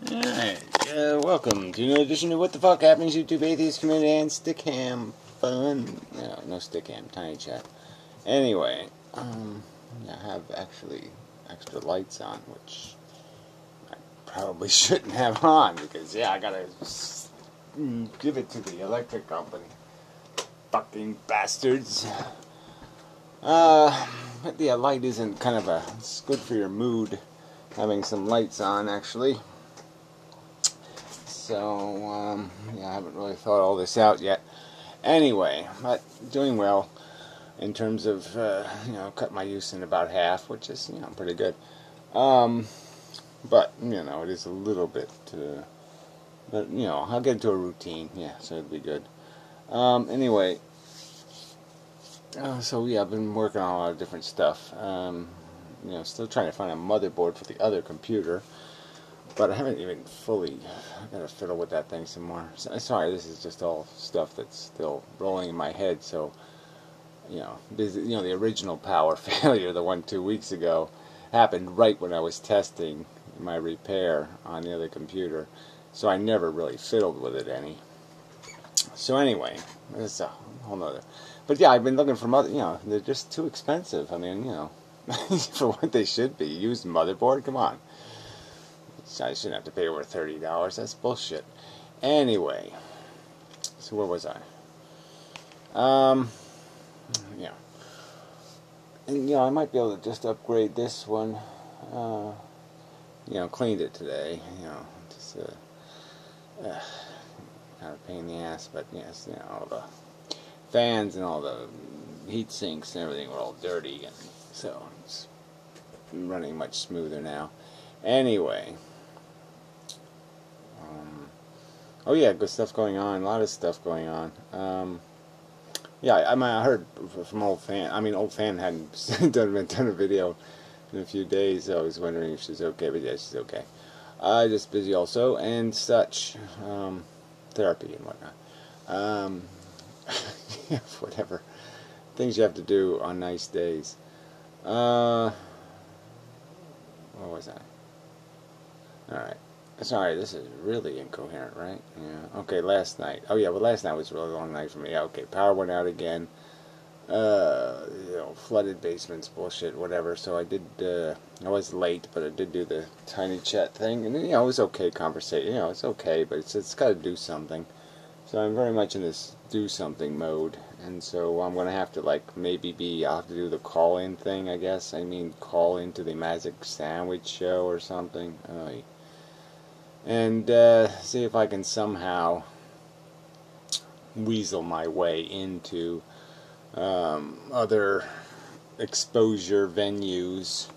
Alright, welcome to another edition of What the Fuck Happens, YouTube Atheist Community and Stickham Fun. No Stickham, Tiny Chat. Anyway, I have actually extra lights on, which I probably shouldn't have on, because, I gotta give it to the electric company. Fucking bastards. But yeah, light isn't kind of it's good for your mood, having some lights on, actually. So, I haven't really thought all this out yet. Anyway, but doing well in terms of, cut my use in about half, which is, pretty good. But, it is a little bit, but, I'll get into a routine, so it'll be good. Anyway, so, I've been working on a lot of different stuff. Still trying to find a motherboard for the other computer. But I haven't even fully got to fiddle with that thing some more. Sorry, this is just all stuff that's still rolling in my head. So, the original power failure, the one 2 weeks ago, happened right when I was testing my repair on the other computer. So I never really fiddled with it any. So anyway, that's a whole nother. But I've been looking for they're just too expensive. I mean, for what they should be. Used motherboard, come on. I shouldn't have to pay over $30. That's bullshit. Anyway, so where was I? And I might be able to just upgrade this one. Cleaned it today. Just kind of a pain in the ass, but yes, all the fans and all the heat sinks and everything were all dirty, and so it's running much smoother now. Anyway. Good stuff going on. A lot of stuff going on. I heard from Old Fan. Old Fan hadn't done a video in a few days. So I was wondering if she's okay, but she's okay. Just busy also and such. Therapy and whatnot. Whatever. Things you have to do on nice days. What was that? Alright. Sorry, this is really incoherent, right? Yeah. Okay, last night. Last night was a really long night for me. Okay, power went out again. Flooded basements, bullshit, whatever. So I did, I was late, but I did do the tiny chat thing. And, it was okay conversation. It's okay, but it's got to do something. So I'm very much in this do something mode. And so I'm going to have to, I'll have to do the call-in thing, I guess. Call into the Magic Sandwich Show or something. And see if I can somehow weasel my way into other exposure venues.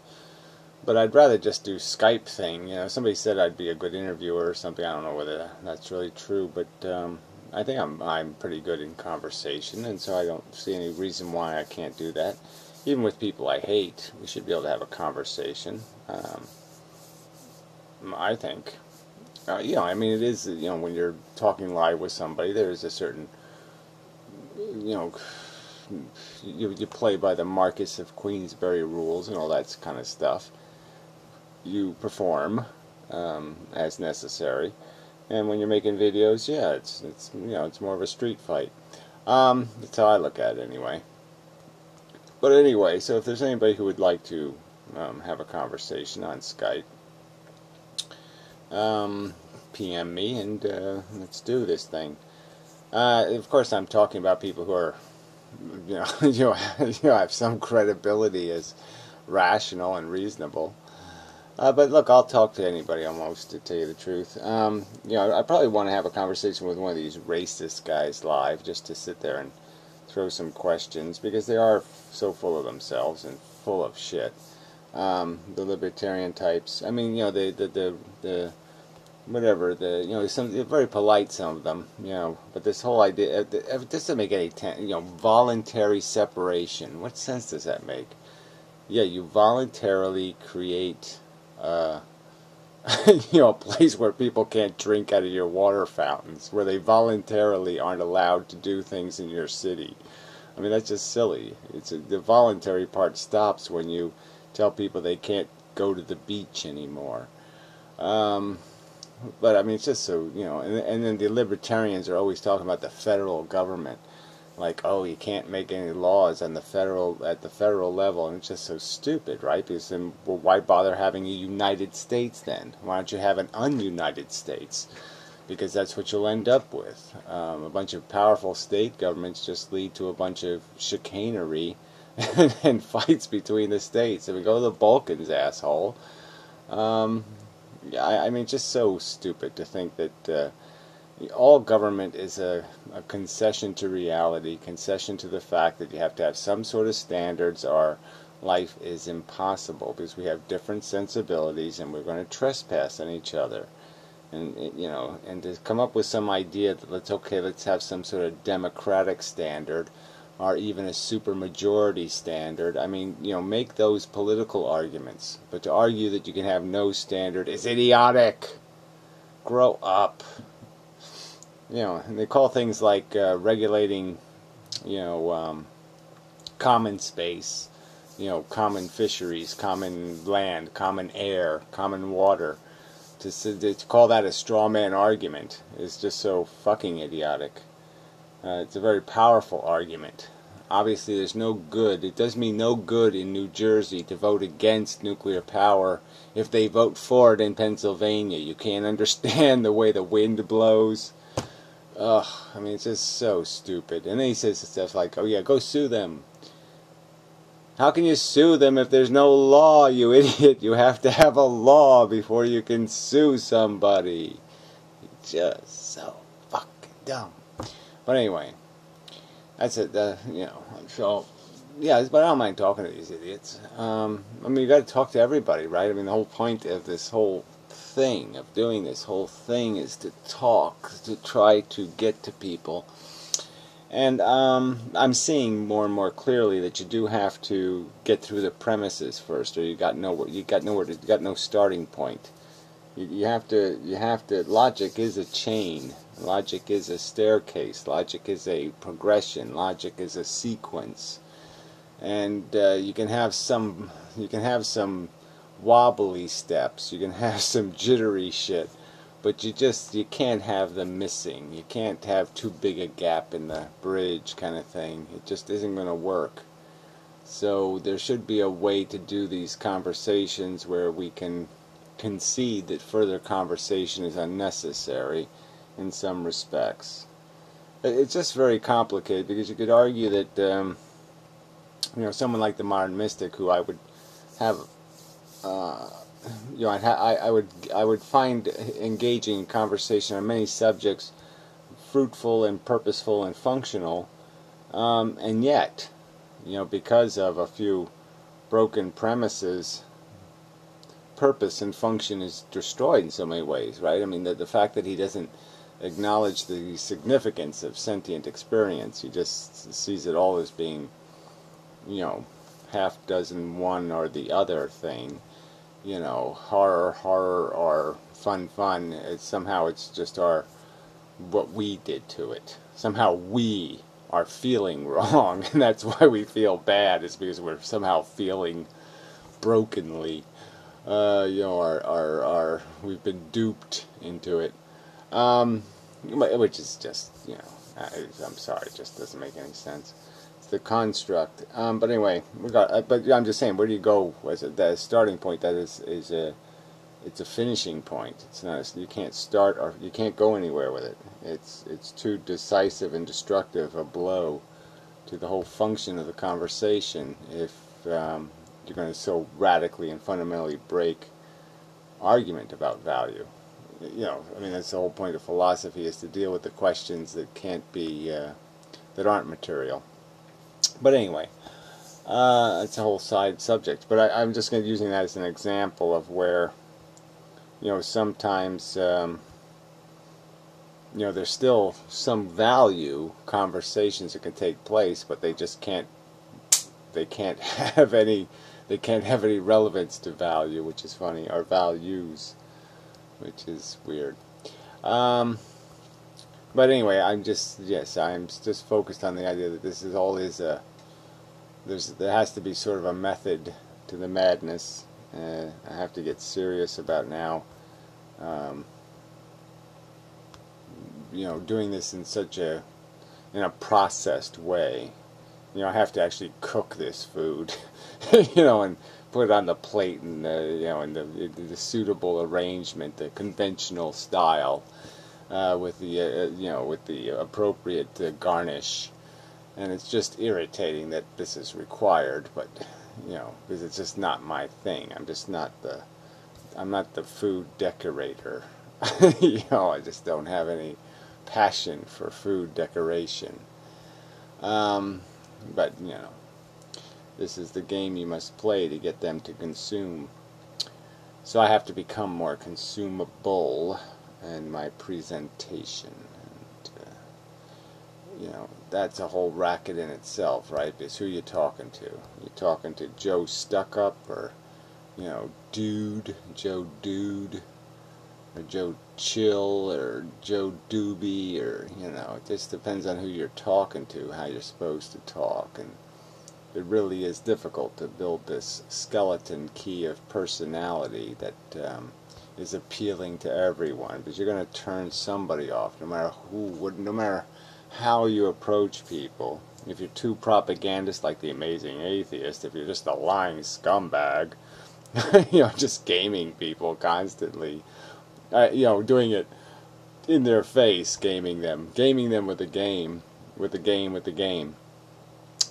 But I'd rather just do Skype thing. Somebody said I'd be a good interviewer or something. I don't know whether that's really true, but I think I'm pretty good in conversation, and so I don't see any reason why I can't do that. Even with people I hate, we should be able to have a conversation. I think. It is, when you're talking live with somebody, there's a certain, you play by the Marquis of Queensberry rules and all that kind of stuff. You perform as necessary, and when you're making videos, it's more of a street fight. That's how I look at it, anyway. But anyway, so if there's anybody who would like to have a conversation on Skype, PM me and let's do this thing. Of course, I'm talking about people who are, have some credibility as rational and reasonable. But look, I'll talk to anybody almost, to tell you the truth. I probably want to have a conversation with one of these racist guys live, just to sit there and throw some questions, because they are so full of themselves and full of shit. The libertarian types. Whatever, they're very polite, some of them, but this whole idea, it doesn't make any voluntary separation. What sense does that make? You voluntarily create, a place where people can't drink out of your water fountains, where they voluntarily aren't allowed to do things in your city. That's just silly. The voluntary part stops when you tell people they can't go to the beach anymore. But I mean, it's just so, and then the libertarians are always talking about the federal government, like, oh, you can't make any laws at the federal level, and it's just so stupid, right? Because then, well, why bother having a United States then? Why don't you have an ununited States? Because that's what you'll end up with. A bunch of powerful state governments just lead to a bunch of chicanery and fights between the states. I mean, go to the Balkans, asshole. Yeah, I mean, just so stupid to think that all government is a concession to reality, concession to the fact that you have to have some sort of standards or life is impossible because we have different sensibilities and we're going to trespass on each other. And, and to come up with some idea that let's have some sort of democratic standard or even a supermajority standard. I mean, make those political arguments. But to argue that you can have no standard is idiotic. Grow up. And they call things like regulating, common space, common fisheries, common land, common air, common water. To call that a straw man argument is just so fucking idiotic. It's a very powerful argument. Obviously, there's no good. It does me no good in New Jersey to vote against nuclear power if they vote for it in Pennsylvania. You can't understand the way the wind blows. Ugh, I mean, it's just so stupid. And then he says stuff like, oh yeah, go sue them. How can you sue them if there's no law, you idiot? You have to have a law before you can sue somebody. It's just so fucking dumb. But anyway, that's it. So, yeah, but I don't mind talking to these idiots. I mean, you got to talk to everybody, right? I mean, the whole point of this whole thing, of doing this whole thing, is to talk, to try to get to people. And I'm seeing more and more clearly that you do have to get through the premises first, or you got no starting point. You have to. Logic is a chain. Logic is a staircase. Logic is a progression. Logic is a sequence. And you can have some wobbly steps. You can have some jittery shit. But you can't have them missing. You can't have too big a gap in the bridge kind of thing. It just isn't going to work. So there should be a way to do these conversations where we can concede that further conversation is unnecessary in some respects. It's just very complicated because you could argue that someone like the modern mystic, who I would have I would find engaging in conversation on many subjects fruitful and purposeful and functional, and yet, because of a few broken premises, purpose and function is destroyed in so many ways, right? I mean, the fact that he doesn't acknowledge the significance of sentient experience, he just sees it all as being, half dozen one or the other thing. Horror, or fun. Somehow it's just what we did to it. Somehow we are feeling wrong, and that's why we feel bad. Is because we're somehow feeling brokenly. We've been duped into it. Which is just, I'm sorry, it just doesn't make any sense. The construct, but anyway, but I'm just saying, where do you go as the starting point? That it's a finishing point. It's not. You can't start or you can't go anywhere with it. It's too decisive and destructive a blow to the whole function of the conversation if you're going to so radically and fundamentally break argument about value. I mean, that's the whole point of philosophy, is to deal with the questions that can't be that aren't material. But anyway, it's a whole side subject. But I'm just going to using that as an example of where, sometimes, there's still some value conversations that can take place, but they just can't. They can't have any. They can't have any relevance to value, which is funny, or values, which is weird. But anyway, I'm just focused on the idea that this is all there has to be sort of a method to the madness. I have to get serious about now doing this in such in a processed way. I have to actually cook this food, and put it on the plate, and in the suitable arrangement, the conventional style, with the appropriate garnish. And it's just irritating that this is required, but because it's just not my thing. I'm not the food decorator. I just don't have any passion for food decoration. But this is the game you must play to get them to consume. So I have to become more consumable in my presentation. And, that's a whole racket in itself, right? Because who you talking to? You talking to Joe Stuck-Up, or Joe Dude, or Joe Chill, or Joe Doobie, or it just depends on who you're talking to, how you're supposed to talk. And it really is difficult to build this skeleton key of personality that is appealing to everyone, because you're going to turn somebody off, no matter how you approach people. If you're too propagandist, like the Amazing Atheist, if you're just a lying scumbag, just gaming people constantly, doing it in their face, gaming them with the game,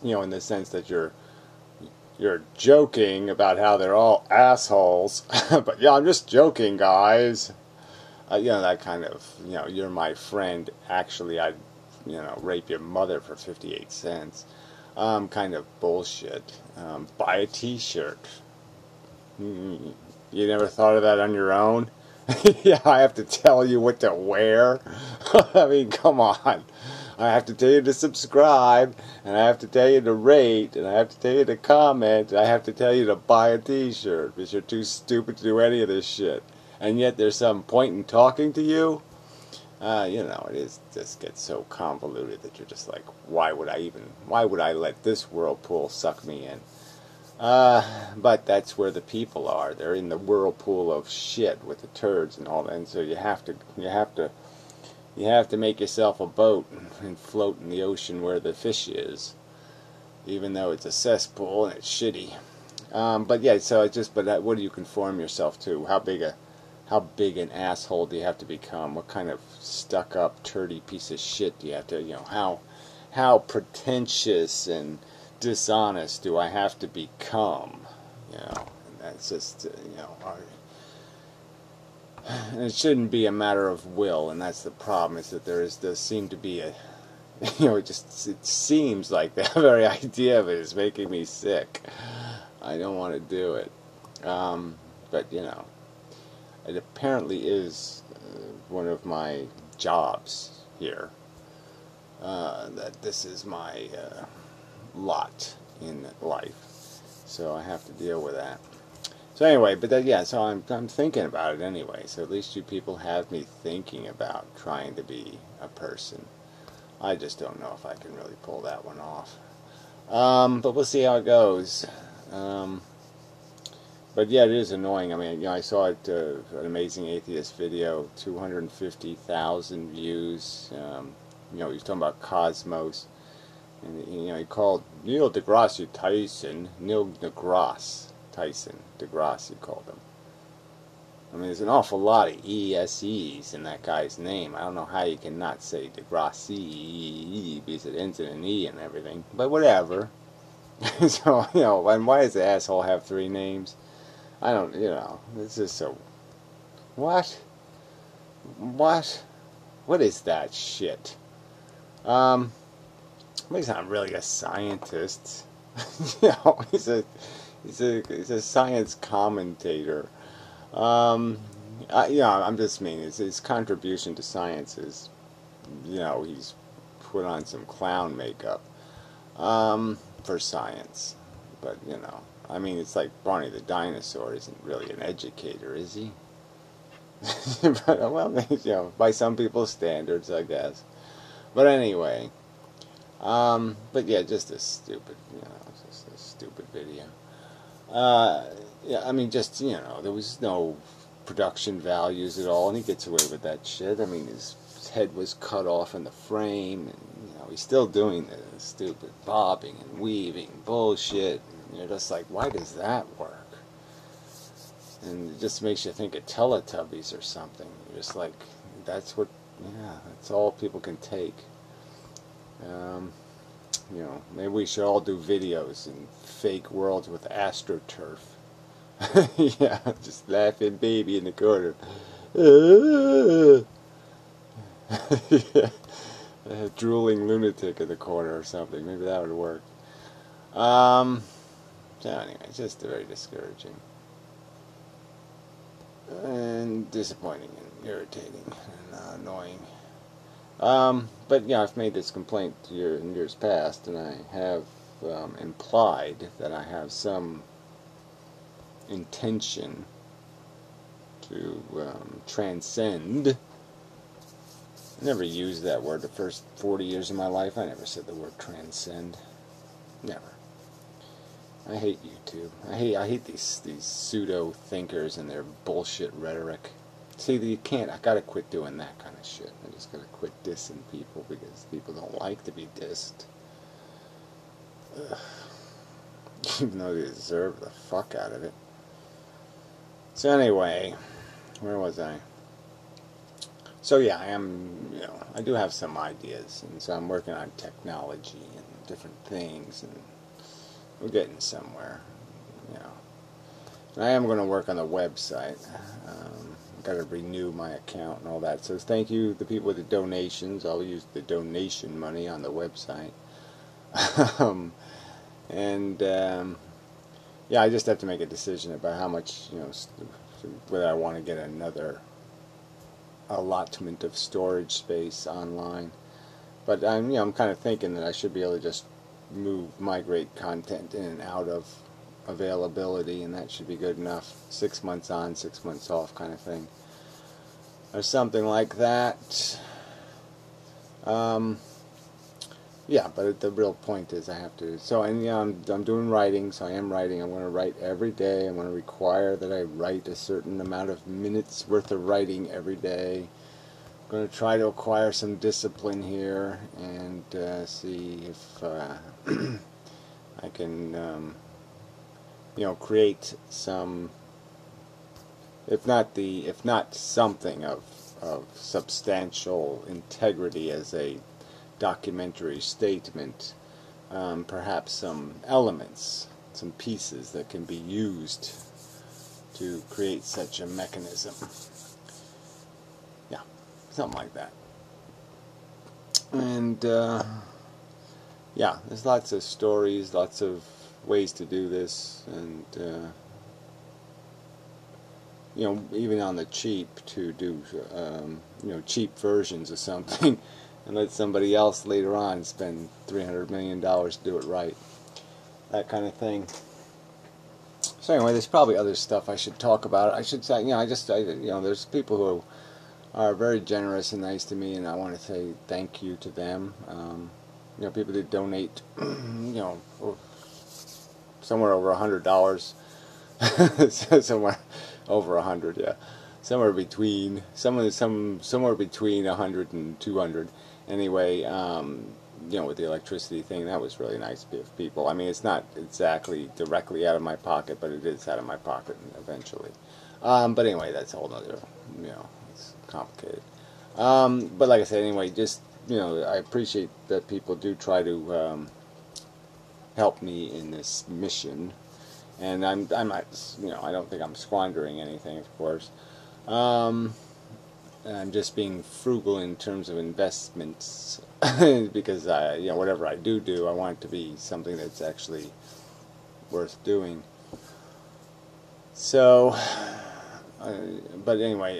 in the sense that you're joking about how they're all assholes, but I'm just joking, guys. That kind of, you're my friend, actually I'd rape your mother for 58 cents. Kind of bullshit. Buy a t-shirt. You never thought of that on your own? Yeah, I have to tell you what to wear? I mean, come on. I have to tell you to subscribe, and I have to tell you to rate, and I have to tell you to comment, and I have to tell you to buy a t-shirt, because you're too stupid to do any of this shit. And yet there's some point in talking to you? It just gets so convoluted that you're just like, why would I let this whirlpool suck me in? But that's where the people are. They're in the whirlpool of shit with the turds and all that, and so you have to make yourself a boat and float in the ocean where the fish is, even though it's a cesspool and it's shitty. But yeah, so what do you conform yourself to? How big an asshole do you have to become? What kind of stuck-up, turdy piece of shit do you have to, how pretentious and dishonest do I have to become? And that's just, and it shouldn't be a matter of will, and that's the problem, is that does seem to be it seems like the very idea of it is making me sick. I don't want to do it. But, it apparently is one of my jobs here. That this is my lot in life. So I have to deal with that. So anyway, so I'm thinking about it anyway. So at least you people have me thinking about trying to be a person. I just don't know if I can really pull that one off. But we'll see how it goes. But yeah, it is annoying. I mean, I saw it, an Amazing Atheist video, 250,000 views. He was talking about Cosmos. And, he called Neil deGrasse Tyson, deGrasse, he called him. I mean, there's an awful lot of ESEs in that guy's name. I don't know how you can not say deGrasse, because it ends in an E and everything. But whatever. So, and why does the asshole have 3 names? I don't, it's just so... What? What is that shit? He's not really a scientist. He's a science commentator. I'm just mean, his contribution to science is, he's put on some clown makeup, for science. But, I mean, it's like Barney the dinosaur isn't really an educator, is he? But, well, by some people's standards, I guess. But anyway, but yeah, just a stupid, just a stupid video. Yeah, I mean, just, there was no production values at all, and he gets away with that shit. I mean, his head was cut off in the frame, and he's still doing the stupid bobbing and weaving bullshit. And you're just like, why does that work? And it just makes you think of Teletubbies or something. You're just like, that's all people can take. Maybe we should all do videos in fake worlds with AstroTurf. Yeah, just laughing baby in the corner. Yeah. A drooling lunatic in the corner or something. Maybe that would work. So anyway, it's just very discouraging. And disappointing and irritating and annoying. But yeah, I've made this complaint in years past, and I have implied that I have some intention to transcend. I never used that word the first 40 years of my life. I never said the word transcend. Never. I hate YouTube. I hate these pseudo thinkers and their bullshit rhetoric. See, you can't. I gotta quit doing that kind of shit. I just gotta quit dissing people because people don't like to be dissed. Ugh. Even though they deserve the fuck out of it. So anyway, where was I? So yeah, I do have some ideas, and so I'm working on technology and different things, and we're getting somewhere, And I am going to work on the website. Got to renew my account and all that. So thank you, the people with the donations. I'll use the donation money on the website. Yeah, I just have to make a decision about how much, whether I want to get another allotment of storage space online. But I'm kind of thinking that I should be able to just migrate content in and out of availability, and that should be good enough. 6 months on, 6 months off kind of thing, or something like that. Yeah, but the real point is I have to. So, and I'm doing writing, so I am writing. I'm going to write every day. I'm going to require that I write a certain amount of minutes worth of writing every day. I'm going to try to acquire some discipline here and see if I can, create some, if not something of substantial integrity as a documentary statement, perhaps some elements, some pieces that can be used to create such a mechanism. Yeah, something like that. And yeah, there's lots of stories, lots of ways to do this, and even on the cheap, to do cheap versions of something and let somebody else later on spend $300 million to do it right, that kind of thing. So anyway, there's probably other stuff I should talk about. I should say, there's people who are very generous and nice to me, and I want to say thank you to them. People that donate, somewhere over $100, somewhere over 100, yeah, somewhere between somewhere between 100 and 200. Anyway, with the electricity thing, that was really nice of people. I mean, it's not exactly directly out of my pocket, but it is out of my pocket eventually. But anyway, that's a whole other, it's complicated. But like I said, anyway, just, I appreciate that people do try to help me in this mission. And I'm not, I don't think I'm squandering anything, of course. I'm just being frugal in terms of investments because whatever I do, I want it to be something that's actually worth doing. So, but anyway,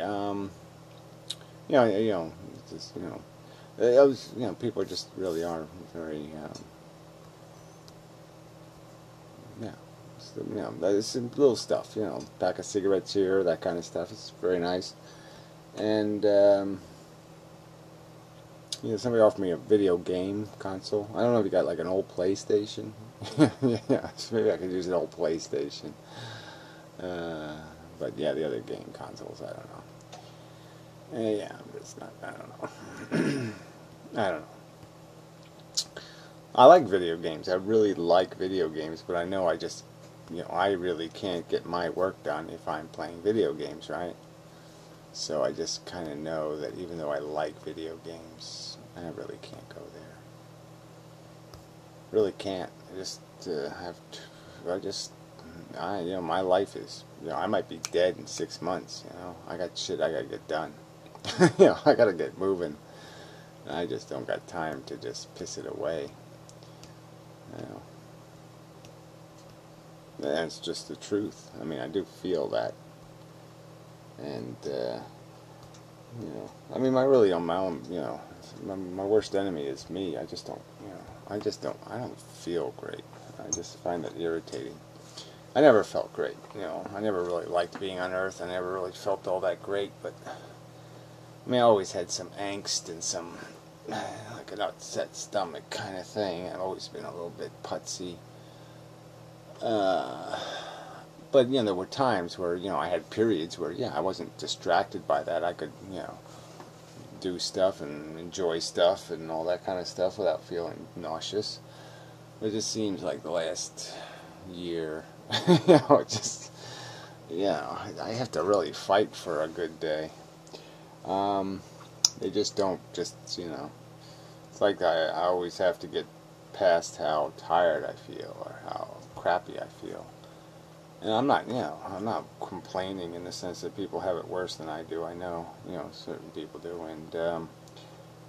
just people just really are very, it's little stuff, pack of cigarettes here, that kind of stuff. It's very nice. And somebody offered me a video game console. I don't know if you got like an old PlayStation. Yeah, maybe I could use an old PlayStation. But yeah, the other game consoles, I don't know. Yeah, I'm just not, I don't know. I don't know. I like video games. I really like video games, but I know I just, I really can't get my work done if I'm playing video games, right? So I just kind of know that even though I like video games, I really can't go there. Really can't. I just my life is, I might be dead in 6 months, I got shit I gotta get done. I gotta get moving. And I just don't got time to just piss it away. That's just the truth. I mean, I do feel that. And, I mean, my worst enemy is me. I just don't, I don't feel great. I just find it irritating. I never felt great, I never really liked being on Earth. I never really felt all that great, but, I mean, I always had some angst and some, like an upset stomach kind of thing. I've always been a little bit putsy. But, there were times where, I had periods where, I wasn't distracted by that. I could, do stuff and enjoy stuff and all that kind of stuff without feeling nauseous. It just seems like the last year, it just, I have to really fight for a good day. They just don't, it's like I always have to get past how tired I feel or how crappy I feel. And I'm not complaining in the sense that people have it worse than I do. I know, certain people do, and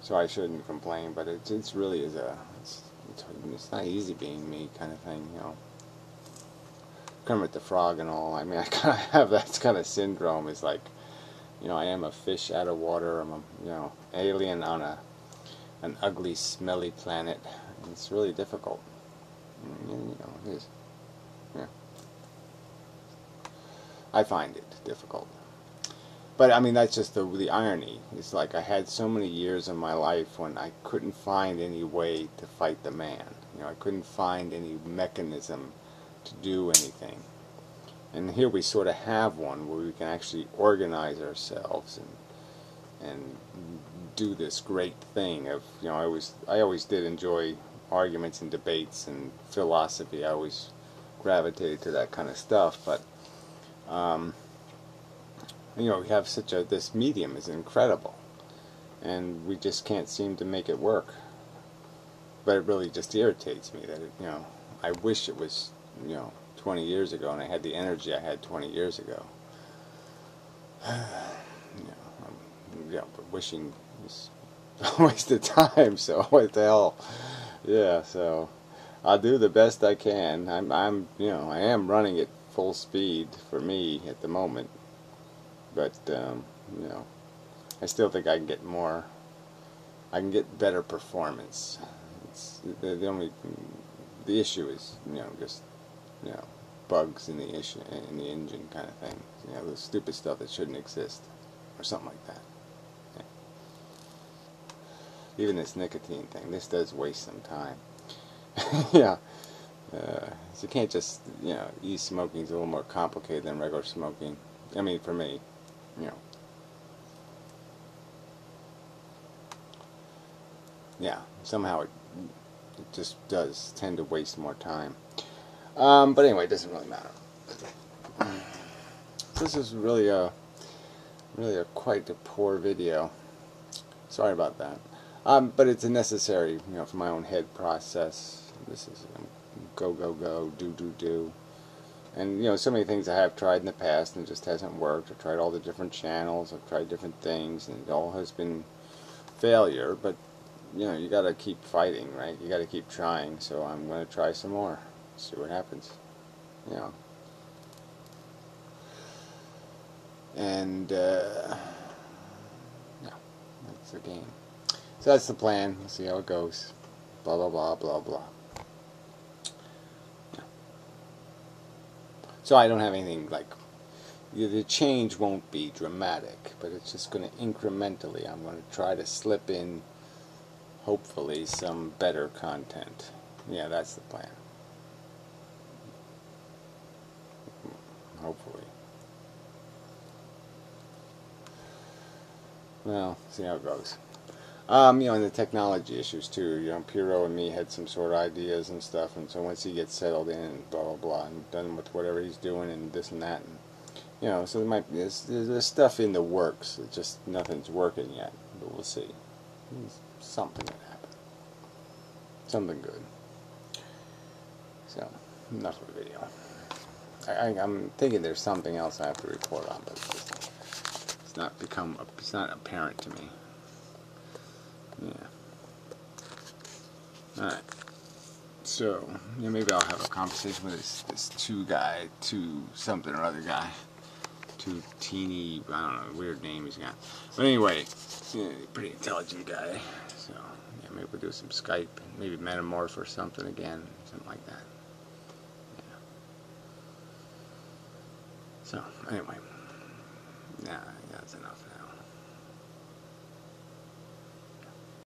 so I shouldn't complain. But it's really it's not easy being me, kind of thing, Kermit the Frog and all. I mean, I kind of have that kind of syndrome. It's like, I am a fish out of water. I'm a alien on an ugly, smelly planet. It's really difficult. It is. Yeah. I find it difficult. But, I mean, that's just the irony. It's like I had so many years in my life when I couldn't find any way to fight the man. I couldn't find any mechanism to do anything. And here we sort of have one where we can actually organize ourselves and do this great thing of, I always did enjoy arguments and debates and philosophy. I always gravitated to that kind of stuff, but we have this medium is incredible, and we just can't seem to make it work. But it really just irritates me that I wish it was 20 years ago and I had the energy I had 20 years ago. But wishing is a waste of time. So what the hell? Yeah. So I'll do the best I can. I am running at full speed for me at the moment, but I still think I can get more. I can get better performance. It's the issue is just bugs in the engine kind of thing. The stupid stuff that shouldn't exist or something like that. Yeah. Even this nicotine thing. This does waste some time. Yeah. So you can't just, e-smoking is a little more complicated than regular smoking. I mean, for me, Yeah, somehow it just does tend to waste more time. But anyway, it doesn't really matter. This is really a quite a poor video. Sorry about that. But it's a necessary, for my own head process. This is go, go, go, do. And, so many things I have tried in the past and it just hasn't worked. I've tried all the different channels. I've tried different things and it all has been failure. But, you got to keep fighting, right? You got to keep trying. So I'm going to try some more. See what happens. And, yeah, that's the game. So that's the plan. We'll see how it goes. Blah, blah, blah, blah, blah. Yeah. So I don't have anything like, the change won't be dramatic, but it's just going to incrementally, I'm going to try to slip in, hopefully, some better content. Yeah, that's the plan. Hopefully. Well, see how it goes. And the technology issues too. Piero and me had some sort of ideas and stuff, and so once he gets settled in and blah blah blah, and done with whatever he's doing and this and that, and so there's stuff in the works. It's just nothing's working yet, but we'll see. There's something that happened, something good. So enough of the video. I'm thinking there's something else I have to report on, but it's not apparent to me. Yeah. Alright. So, maybe I'll have a conversation with this two something or other guy. Two teeny, I don't know, weird name he's got. But anyway, pretty intelligent guy. So, yeah, maybe we'll do some Skype, maybe metamorph or something again, something like that. Yeah. So, anyway. Yeah, that's enough.